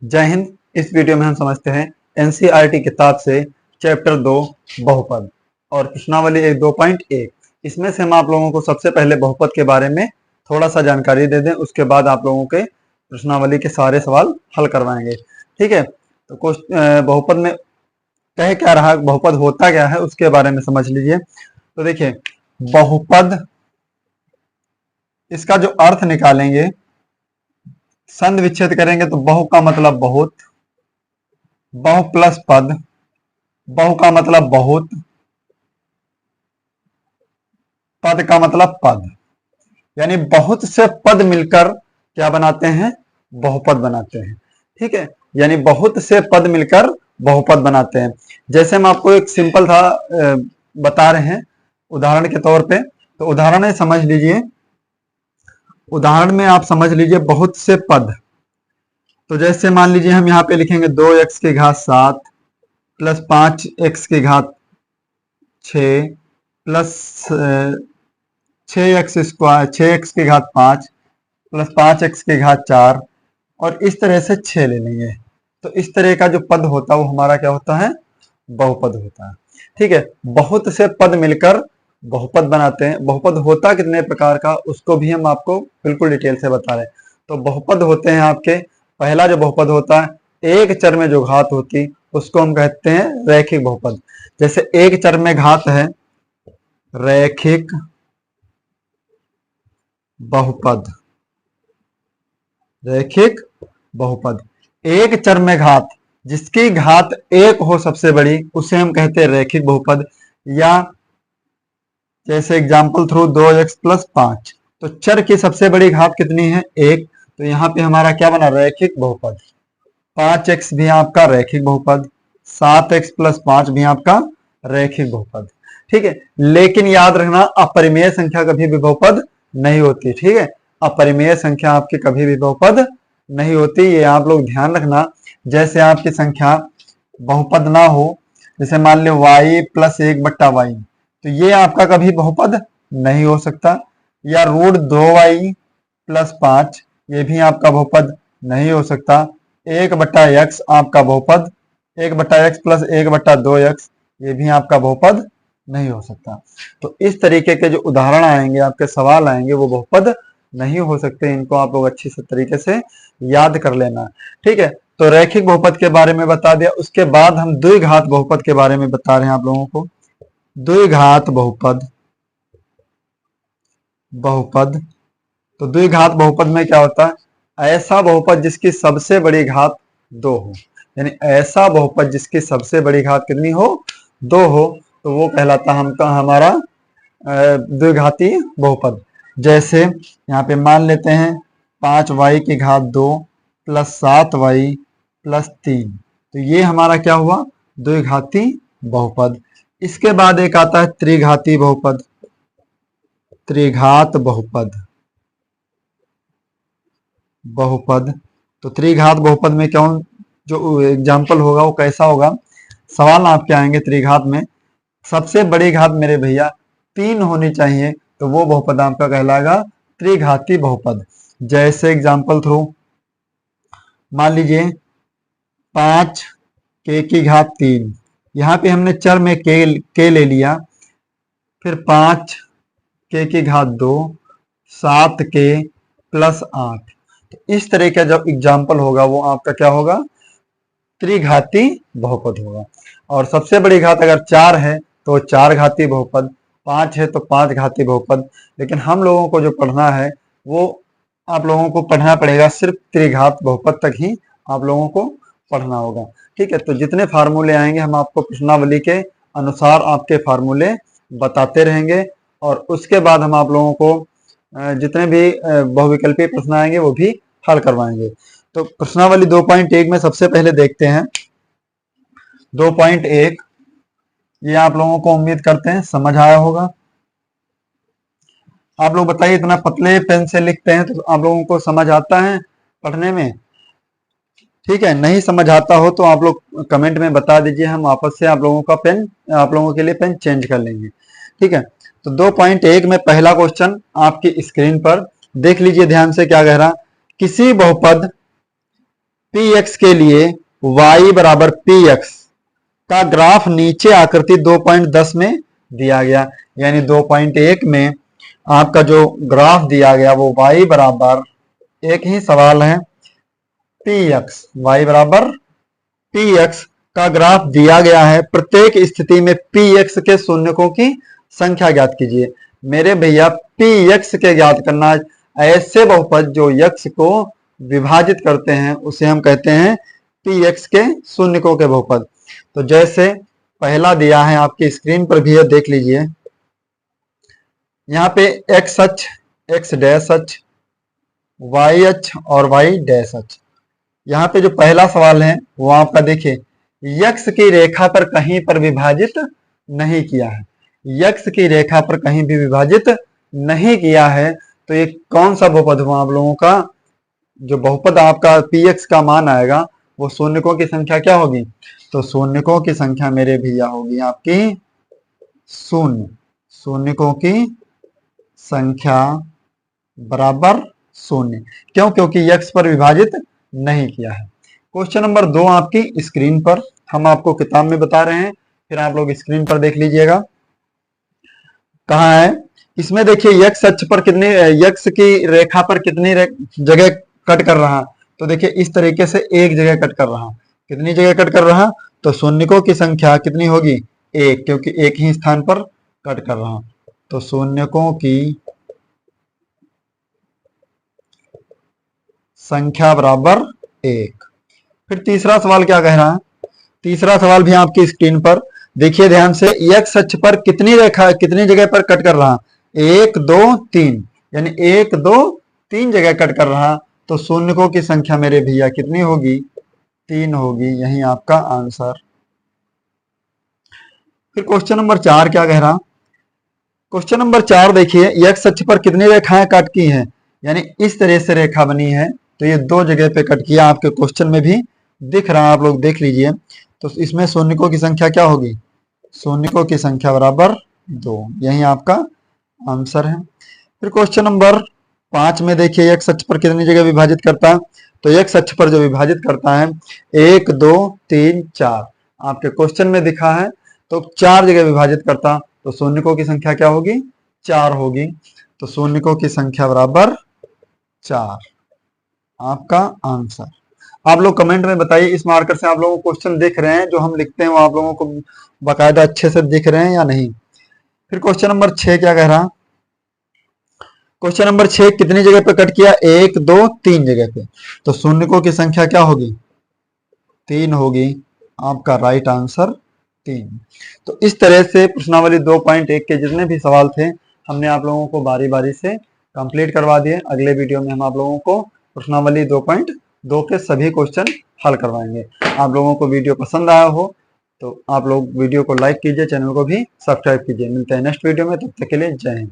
जय हिंद। इस वीडियो में हम समझते हैं एनसीईआरटी किताब से चैप्टर 2 बहुपद और प्रश्नावली 2.1। इसमें से हम आप लोगों को सबसे पहले बहुपद के बारे में थोड़ा सा जानकारी दे दें, उसके बाद आप लोगों के प्रश्नावली के सारे सवाल हल करवाएंगे। ठीक है, तो बहुपद में कह क्या रहा, बहुपद होता क्या है उसके बारे में समझ लीजिए। तो देखिए, बहुपद इसका जो अर्थ निकालेंगे, संधि विच्छेद करेंगे तो बहु का मतलब बहुत, बहु प्लस पद, बहु का मतलब बहुत, पद का मतलब पद, यानी बहुत से पद मिलकर क्या बनाते हैं, बहुपद बनाते हैं। ठीक है, यानी बहुत से पद मिलकर बहुपद बनाते हैं। जैसे हम आपको एक सिंपल था बता रहे हैं उदाहरण के तौर पे, तो उदाहरण है, समझ लीजिए। उदाहरण में आप समझ लीजिए बहुत से पद। तो जैसे मान लीजिए हम यहाँ पे लिखेंगे 2x की घात 7 प्लस 5x की घात 6 प्लस 6x की घात 5 प्लस 5x की घात 4, और इस तरह से 6 ले लेंगे। तो इस तरह का जो पद होता है वो हमारा क्या होता है, बहुपद होता है। ठीक है, बहुत से पद मिलकर बहुपद बनाते हैं। बहुपद होता कितने प्रकार का उसको भी हम आपको बिल्कुल डिटेल से बता रहे हैं। तो बहुपद होते हैं आपके, पहला जो बहुपद होता है, एक चर में जो घात होती उसको हम कहते हैं रैखिक बहुपद। जैसे एक चर में घात है, रैखिक बहुपद। रैखिक बहुपद, एक चर में घात जिसकी घात एक हो सबसे बड़ी, उसे हम कहते हैं रैखिक बहुपद। या जैसे एग्जाम्पल थ्रू 2x प्लस 5, तो चर की सबसे बड़ी घात कितनी है, एक, तो यहाँ पे हमारा क्या बना, रैखिक बहुपद। 5x भी आपका रैखिक बहुपद, 7x प्लस 5 भी आपका रैखिक बहुपद। ठीक है, लेकिन याद रखना अपरिमेय संख्या कभी भी बहुपद नहीं होती। ठीक है, अपरिमेय संख्या आपकी कभी भी बहुपद नहीं होती, ये आप लोग ध्यान रखना। जैसे आपकी संख्या बहुपद ना हो, जैसे मान लो y प्लस 1/y, तो ये आपका कभी बहुपद नहीं हो सकता। या √2y प्लस 5, ये भी आपका बहुपद नहीं हो सकता। 1/x आपका बहुपद, 1/x प्लस 1/2x, ये भी आपका बहुपद नहीं हो सकता। तो इस तरीके के जो उदाहरण आएंगे, आपके सवाल आएंगे, वो बहुपद नहीं हो सकते। इनको आप लोग अच्छी से तरीके से याद कर लेना। ठीक है, तो रैखिक बहुपद के बारे में बता दिया। उसके बाद हम द्विघात बहुपद के बारे में बता रहे हैं आप लोगों को। द्विघात बहुपद, बहुपद, तो द्विघात बहुपद में क्या होता है, ऐसा बहुपद जिसकी सबसे बड़ी घात 2 हो, यानी ऐसा बहुपद जिसकी सबसे बड़ी घात कितनी हो, 2 हो, तो वो कहलाता हमारा द्विघाती बहुपद। जैसे यहाँ पे मान लेते हैं 5y की घात 2 प्लस 7y प्लस 3, तो ये हमारा क्या हुआ, द्विघाती बहुपद। इसके बाद एक आता है त्रिघाती बहुपद, त्रिघात बहुपद, बहुपद। तो त्रिघात बहुपद में क्यों, जो एग्जाम्पल होगा वो कैसा होगा, सवाल आपके आएंगे त्रिघात में सबसे बड़ी घात मेरे भैया 3 होनी चाहिए, तो वो बहुपद आपका कहलाएगा त्रिघाती बहुपद। जैसे एग्जाम्पल थ्रू मान लीजिए 5k की घात 3, यहाँ पे हमने चर में k ले लिया, फिर 5k की घात 2, 7k प्लस 8, तो इस तरह का जो एग्जाम्पल होगा वो आपका क्या होगा, त्रिघाती बहुपद होगा। और सबसे बड़ी घात अगर 4 है तो 4 घाती बहुपद, 5 है तो 5 घाती बहुपद। लेकिन हम लोगों को जो पढ़ना है वो आप लोगों को पढ़ना पड़ेगा सिर्फ त्रिघात बहुपद तक ही आप लोगों को पढ़ना होगा। ठीक है, तो जितने फार्मूले आएंगे हम आपको प्रश्नावली के अनुसार आपके फार्मूले बताते रहेंगे, और उसके बाद हम आप लोगों को जितने भी बहुविकल्पीय प्रश्न आएंगे वो भी हल करवाएंगे। तो प्रश्नावली 2.1 में सबसे पहले देखते हैं 2.1। ये आप लोगों को उम्मीद करते हैं समझ आया होगा। आप लोग बताइए, इतना पतले पेन से लिखते हैं तो आप लोगों को समझ आता है पढ़ने में? ठीक है, नहीं समझ आता हो तो आप लोग कमेंट में बता दीजिए, हम वापस से आप लोगों का पेन, आप लोगों के लिए पेन चेंज कर लेंगे। ठीक है, तो 2.1 में पहला क्वेश्चन आपकी स्क्रीन पर देख लीजिए ध्यान से, क्या कह रहा, किसी बहुपद पी एक्स के लिए y बराबर पी एक्स का ग्राफ नीचे आकृति 2.10 में दिया गया, यानी 2.1 में आपका जो ग्राफ दिया गया वो y बराबर, एक ही सवाल है, पी एक्स, वाई बराबर पी एक्स का ग्राफ दिया गया है। प्रत्येक स्थिति में पी एक्स के शून्यकों की संख्या ज्ञात कीजिए। मेरे भैया पी एक्स के ज्ञात करना, ऐसे बहुपद जो यक्स को विभाजित करते हैं उसे हम कहते हैं पी एक्स के शून्यकों के बहुपद। तो जैसे पहला दिया है, आपकी स्क्रीन पर भी है, देख लीजिए। यहाँ पे एक्स अक्ष, एक्स डैश अक्ष, वाई अक्ष और वाई डैश अक्ष। यहाँ पे जो पहला सवाल है वो आपका देखिए, यक्स की रेखा पर कहीं पर विभाजित नहीं किया है, यक्स की रेखा पर कहीं भी विभाजित नहीं किया है। तो ये कौन सा बहुपद हुआ आप लोगों का? जो बहुपद आपका पी एक्स का मान आएगा वो शून्यकों की संख्या क्या होगी? तो शून्यकों की संख्या मेरे भैया होगी आपकी शून्य, शून्यकों की संख्या बराबर शून्य। क्यों? क्योंकि यक्स पर विभाजित नहीं किया है। क्वेश्चन नंबर 2 आपकी स्क्रीन पर, हम आपको किताब में बता रहे हैं, फिर आप लोग स्क्रीन पर देख लीजिएगा। कहाँ है? इसमें देखिए यक्स अक्ष पर कितनी, यक्स की रेखा पर कितनी जगह कट कर रहा? तो देखिए इस तरीके से एक जगह कट कर रहा। कितनी जगह कट कर रहा? तो शून्यकों की संख्या कितनी होगी? एक, क्योंकि एक ही स्थान पर कट कर रहा। तो शून्यकों की संख्या बराबर 1। फिर तीसरा सवाल क्या कह रहा है? तीसरा सवाल भी आपकी स्क्रीन पर देखिए ध्यान से, एक्स अक्ष पर कितनी रेखा, कितनी जगह पर कट कर रहा? 1 2 3, यानी 1 2 3 जगह कट कर रहा। तो शून्यकों की संख्या मेरे भैया कितनी होगी? 3 होगी। यही आपका आंसर। फिर क्वेश्चन नंबर 4 क्या कह रहा? क्वेश्चन नंबर 4 देखिए, एक्स अक्ष पर कितनी रेखाएं कट की हैं? यानी इस तरह से रेखा बनी है, तो ये 2 जगह पे कट किया, आपके क्वेश्चन में भी दिख रहा है, आप लोग देख लीजिए। तो इसमें शून्यकों की संख्या क्या होगी? शून्यकों की संख्या बराबर 2। यही आपका आंसर है। फिर क्वेश्चन नंबर 5 में देखिए, एक्स अक्ष पर कितनी जगह विभाजित करता है? तो एक्स अक्ष पर जो विभाजित करता है 1 2 3 4, आपके क्वेश्चन में दिखा है, तो 4 जगह विभाजित करता। तो शून्यकों की संख्या क्या होगी? 4 होगी। तो शून्यकों की संख्या बराबर 4, आपका आंसर। आप लोग कमेंट में बताइए, इस मार्कर से आप लोगों को क्वेश्चन दिख रहे हैं जो हम लिखते हैं वो आप लोगों को बाकायदा अच्छे से दिख रहे हैं या नहीं। फिर क्वेश्चन नंबर 6 क्या कह रहा? क्वेश्चन नंबर 6 कितनी जगह पे कट किया? 1 2 3 जगह पे। तो शून्यकों की संख्या क्या होगी? 3 होगी। आपका राइट आंसर 3। तो इस तरह से प्रश्नावली 2.1 के जितने भी सवाल थे हमने आप लोगों को बारी बारी से कंप्लीट करवा दिए। अगले वीडियो में हम आप लोगों को प्रश्नावली 2.2 के सभी क्वेश्चन हल करवाएंगे। आप लोगों को वीडियो पसंद आया हो तो आप लोग वीडियो को लाइक कीजिए, चैनल को भी सब्सक्राइब कीजिए। मिलते हैं नेक्स्ट वीडियो में, तब तक के लिए जय हिंद।